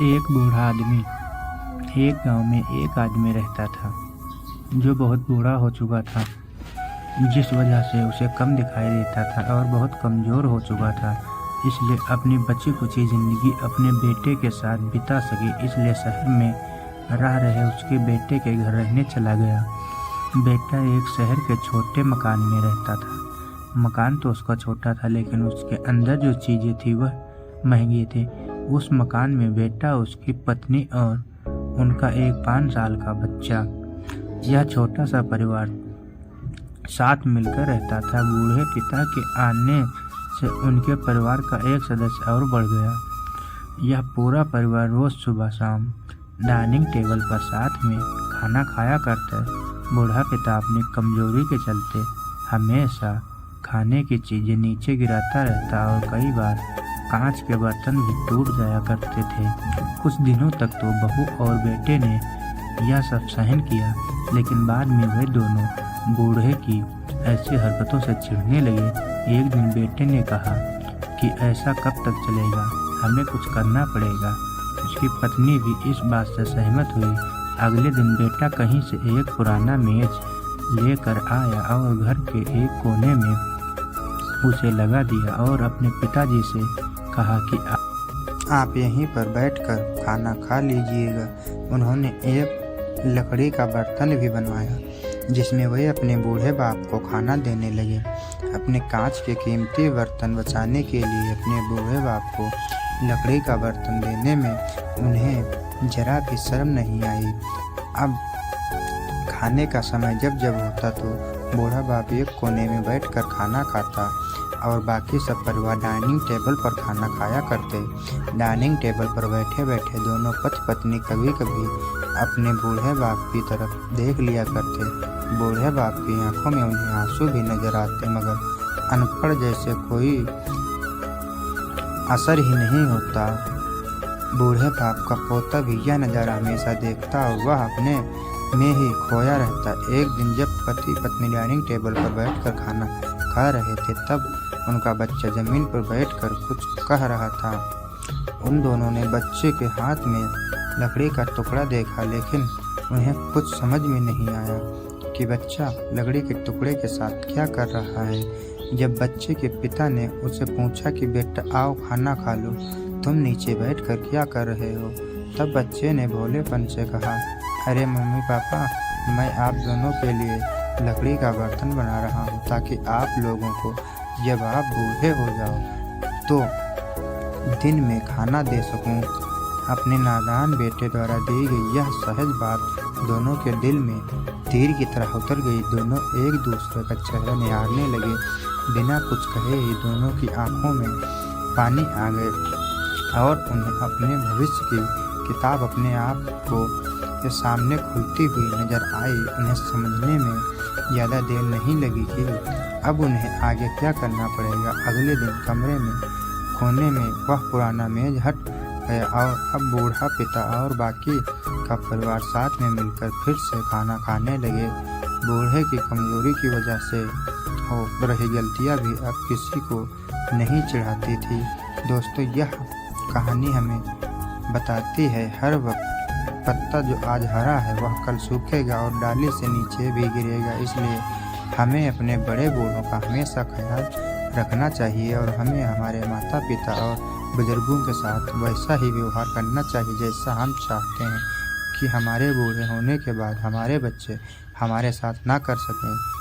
एक बूढ़ा आदमी। एक गांव में एक आदमी रहता था जो बहुत बूढ़ा हो चुका था, जिस वजह से उसे कम दिखाई देता था और बहुत कमज़ोर हो चुका था। इसलिए अपनी बची कुची ज़िंदगी अपने बेटे के साथ बिता सके, इसलिए शहर में रह रहे उसके बेटे के घर रहने चला गया। बेटा एक शहर के छोटे मकान में रहता था। मकान तो उसका छोटा था, लेकिन उसके अंदर जो चीज़ें थी वह महंगी थी। उस मकान में बेटा, उसकी पत्नी और उनका एक 5 साल का बच्चा, यह छोटा सा परिवार साथ मिलकर रहता था। बूढ़े पिता के आने से उनके परिवार का एक सदस्य और बढ़ गया। यह पूरा परिवार रोज़ सुबह शाम डाइनिंग टेबल पर साथ में खाना खाया करते। बूढ़ा पिता अपनी कमजोरी के चलते हमेशा खाने की चीज़ें नीचे गिराता रहता और कई बार कांच के बर्तन भी टूट जाया करते थे। कुछ दिनों तक तो बहू और बेटे ने यह सब सहन किया, लेकिन बाद में वे दोनों बूढ़े की ऐसी हरकतों से चिढ़ने लगे। एक दिन बेटे ने कहा कि ऐसा कब तक चलेगा, हमें कुछ करना पड़ेगा। उसकी पत्नी भी इस बात से सहमत हुई। अगले दिन बेटा कहीं से एक पुराना मेज लेकर आया और घर के एक कोने में उसे लगा दिया और अपने पिताजी से कहा कि आप यहीं पर बैठकर खाना खा लीजिएगा। उन्होंने एक लकड़ी का बर्तन भी बनवाया जिसमें वे अपने बूढ़े बाप को खाना देने लगे। अपने कांच के कीमती बर्तन बचाने के लिए अपने बूढ़े बाप को लकड़ी का बर्तन देने में उन्हें जरा भी शर्म नहीं आई। अब खाने का समय जब होता तो बूढ़ा बाप एक कोने में बैठकर खाना खाता और बाकी सब परिवार डाइनिंग टेबल पर खाना खाया करते। डाइनिंग टेबल पर बैठे बैठे दोनों पति पत्नी कभी कभी अपने बूढ़े बाप की तरफ देख लिया करते। बूढ़े बाप की आंखों में उन्हें आंसू भी नजर आते, मगर अनपढ़ जैसे कोई असर ही नहीं होता। बूढ़े बाप का पोता भी यह नज़ारा हमेशा देखता और वह अपने में ही खोया रहता। एक दिन जब पति पत्नी डाइनिंग टेबल पर बैठकर खाना खा रहे थे, तब उनका बच्चा जमीन पर बैठकर कुछ कह रहा था। उन दोनों ने बच्चे के हाथ में लकड़ी का टुकड़ा देखा, लेकिन उन्हें कुछ समझ में नहीं आया कि बच्चा लकड़ी के टुकड़े के साथ क्या कर रहा है। जब बच्चे के पिता ने उसे पूछा कि बेटा आओ खाना खा लो, तुम नीचे बैठकर क्या कर रहे हो, तब बच्चे ने भोलेपन से कहा, अरे मम्मी पापा, मैं आप दोनों के लिए लकड़ी का बर्तन बना रहा हूँ ताकि आप लोगों को जब आप बूढ़े हो जाओ तो दिन में खाना दे सकूं। अपने नादान बेटे द्वारा दी गई यह सहज बात दोनों के दिल में तीर की तरह उतर गई। दोनों एक दूसरे का चेहरा निहारने लगे। बिना कुछ कहे ही दोनों की आंखों में पानी आ गए और उन्हें अपने भविष्य की किताब अपने आप को के सामने खुलती हुई नजर आई। उन्हें समझने में ज़्यादा देर नहीं लगी कि अब उन्हें आगे क्या करना पड़ेगा। अगले दिन कमरे में कोने में वह पुराना मेज हट गया और अब बूढ़ा पिता और बाकी का परिवार साथ में मिलकर फिर से खाना खाने लगे। बूढ़े की कमजोरी की वजह से हो रही गलतियां भी अब किसी को नहीं चिढ़ाती थी। दोस्तों, यह कहानी हमें बताती है हर वक्त पत्ता जो आज हरा है वह कल सूखेगा और डाली से नीचे भी गिरेगा। इसलिए हमें अपने बड़े बूढ़ों का हमेशा ख्याल रखना चाहिए और हमें हमारे माता पिता और बुजुर्गों के साथ वैसा ही व्यवहार करना चाहिए जैसा हम चाहते हैं कि हमारे बूढ़े होने के बाद हमारे बच्चे हमारे साथ ना कर सकें।